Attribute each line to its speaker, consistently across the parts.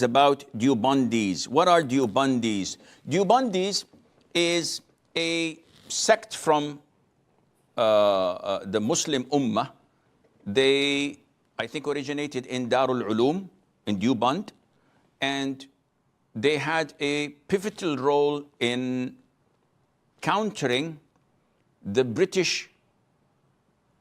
Speaker 1: about Deobandis. What are Deobandis? Deobandis is a sect from the Muslim Ummah. They, I think, originated in Darul Ulum in Deoband, and they had a pivotal role in countering the British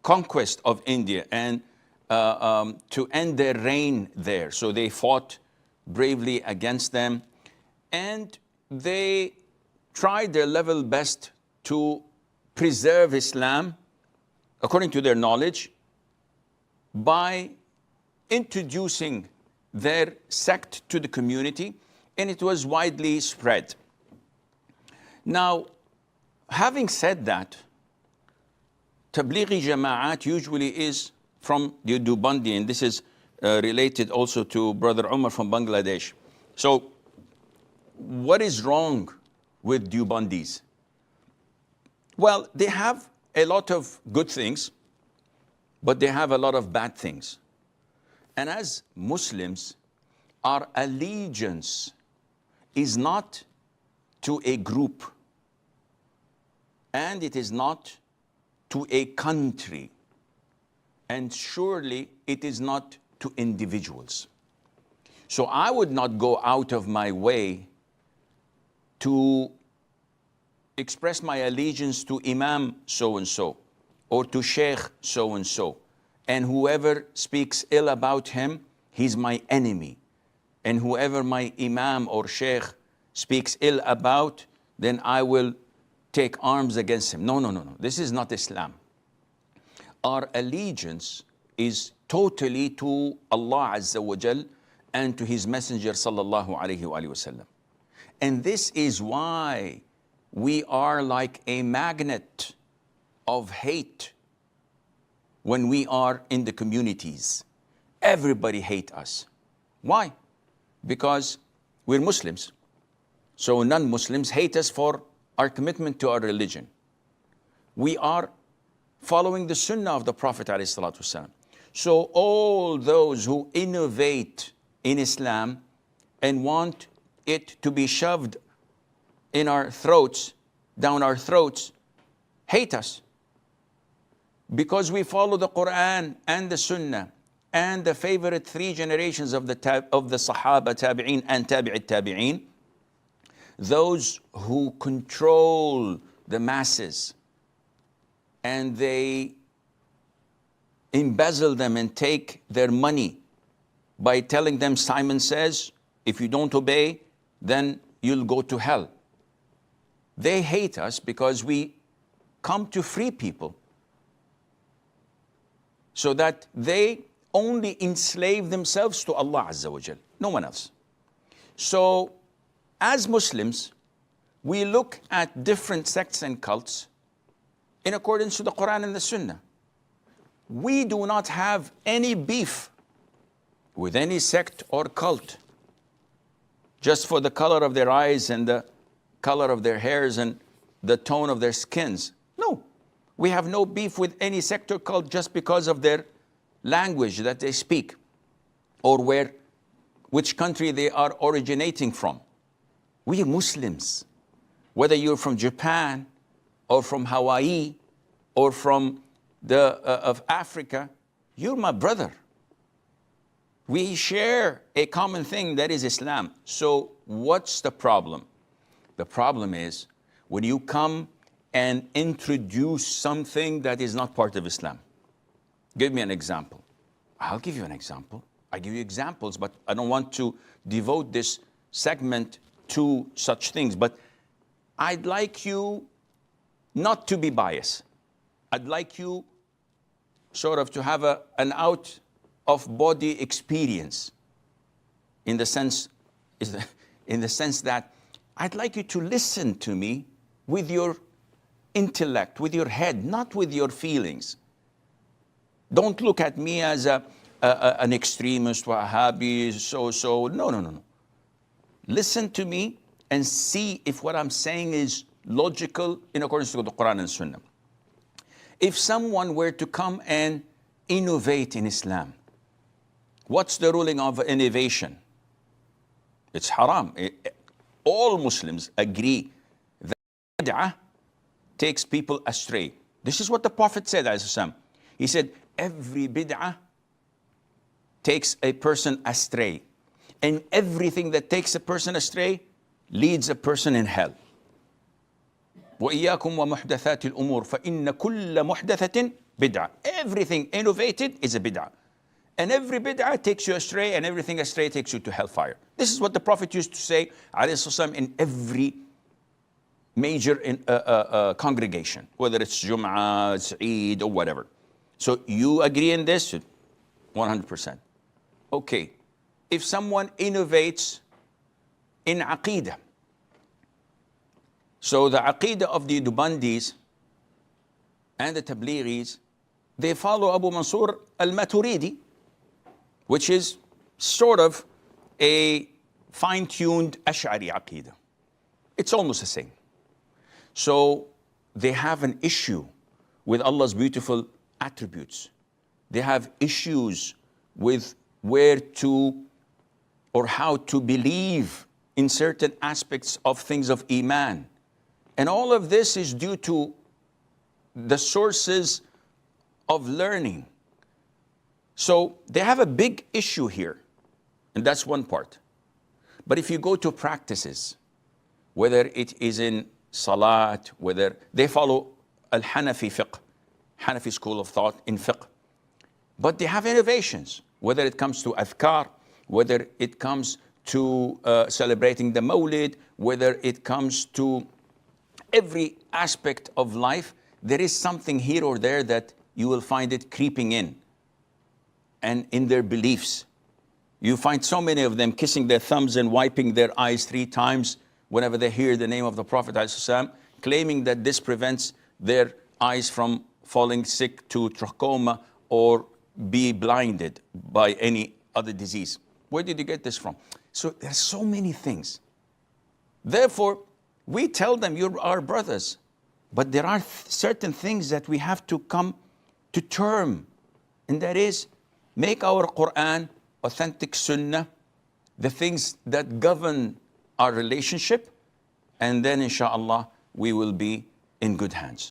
Speaker 1: conquest of India and to end their reign there. So they fought bravely against them, and they tried their level best to preserve Islam according to their knowledge by introducing their sect to the community, and it was widely spread. Now, having said that, Tablighi Jama'at usually is from the Deobandi, and this is related also to Brother Umar from Bangladesh. So, what is wrong with Deobandis? Well, they have a lot of good things, but they have a lot of bad things. And as Muslims, our allegiance is not to a group, and it is not to a country, and surely it is not to individuals. So I would not go out of my way to express my allegiance to Imam so-and-so, or to Sheikh so-and-so, and whoever speaks ill about him, he's my enemy. And whoever my Imam or Sheikh speaks ill about, then I will take arms against him. No, no, no, no. This is not Islam. Our allegiance is totally to Allah Azza wa Jal and to His Messenger Sallallahu Alaihi Wasallam. And this is why we are like a magnet of hate when we are in the communities. Everybody hates us. Why? Because we're Muslims. So non-Muslims hate us for our commitment to our religion. We are following the Sunnah of the Prophet ﷺ. So all those who innovate in Islam and want it to be shoved in our throats, down our throats, hate us. Because we follow the Quran and the Sunnah and the favorite three generations of the Sahaba, Tabi'een, and Tabi'it Tabi'een, those who control the masses and they embezzle them and take their money by telling them, Simon says, if you don't obey, then you'll go to hell. They hate us because we come to free people, so that they only enslave themselves to Allah Azza wa Jal, no one else. So, as Muslims, we look at different sects and cults in accordance to the Quran and the Sunnah. We do not have any beef with any sect or cult just for the color of their eyes and the color of their hairs and the tone of their skins. No, we have no beef with any sect or cult just because of their language that they speak or which country they are originating from. We are Muslims. Whether you're from Japan or from Hawaii or from of Africa, you're my brother. We share a common thing, that is Islam. So what's the problem? The problem is when you come and introduce something that is not part of Islam. Give me an example. I'll give you an example. I give you examples, but I don't want to devote this segment to such things. But I'd like you not to be biased. I'd like you sort of to have an out-of-body experience in the sense that I'd like you to listen to me with your intellect, with your head, not with your feelings. Don't look at me as an extremist, Wahhabi, so. No, no, no, no. Listen to me and see if what I'm saying is logical in accordance with the Quran and Sunnah. If someone were to come and innovate in Islam, what's the ruling of innovation? It's haram. All Muslims agree that bid'ah takes people astray. This is what the Prophet said, ﷺ. He said, every bid'ah takes a person astray. And everything that takes a person astray leads a person in hell. وَإِيَّاكُمْ وَمُحْدَثَاتِ الْأُمُورِ فَإِنَّ كُلَّ مُحْدَثَةٍ بِدْعَةٍ. Everything innovated is a bid'ah. And every bid'ah takes you astray, and everything astray takes you to hellfire. This is what the Prophet used to say, ﷺ, in every major congregation, whether it's Jum'ah, it's Eid, or whatever. So you agree in this? 100%. Okay. If someone innovates in Aqeedah, so the Aqeedah of the Deobandis and the Tablighis, they follow Abu Mansur al-Maturidi, which is sort of a fine-tuned Ash'ari Aqeedah. It's almost the same. So they have an issue with Allah's beautiful attributes. They have issues with where to or how to believe in certain aspects of things of Iman. And all of this is due to the sources of learning. So they have a big issue here, and that's one part. But if you go to practices, whether it is in Salat, whether they follow al-Hanafi fiqh, Hanafi school of thought in fiqh, but they have innovations, whether it comes to adhkar, whether it comes to celebrating the Mawlid, whether it comes to every aspect of life, there is something here or there that you will find it creeping in. And in their beliefs, you find so many of them kissing their thumbs and wiping their eyes 3 times whenever they hear the name of the Prophet ﷺ, claiming that this prevents their eyes from falling sick to trachoma or be blinded by any other disease. Where did you get this from? So there's so many things. Therefore, we tell them, you're our brothers. But there are certain things that we have to come to term. And that is, make our Quran, authentic Sunnah, the things that govern our relationship. And then, inshallah, we will be in good hands.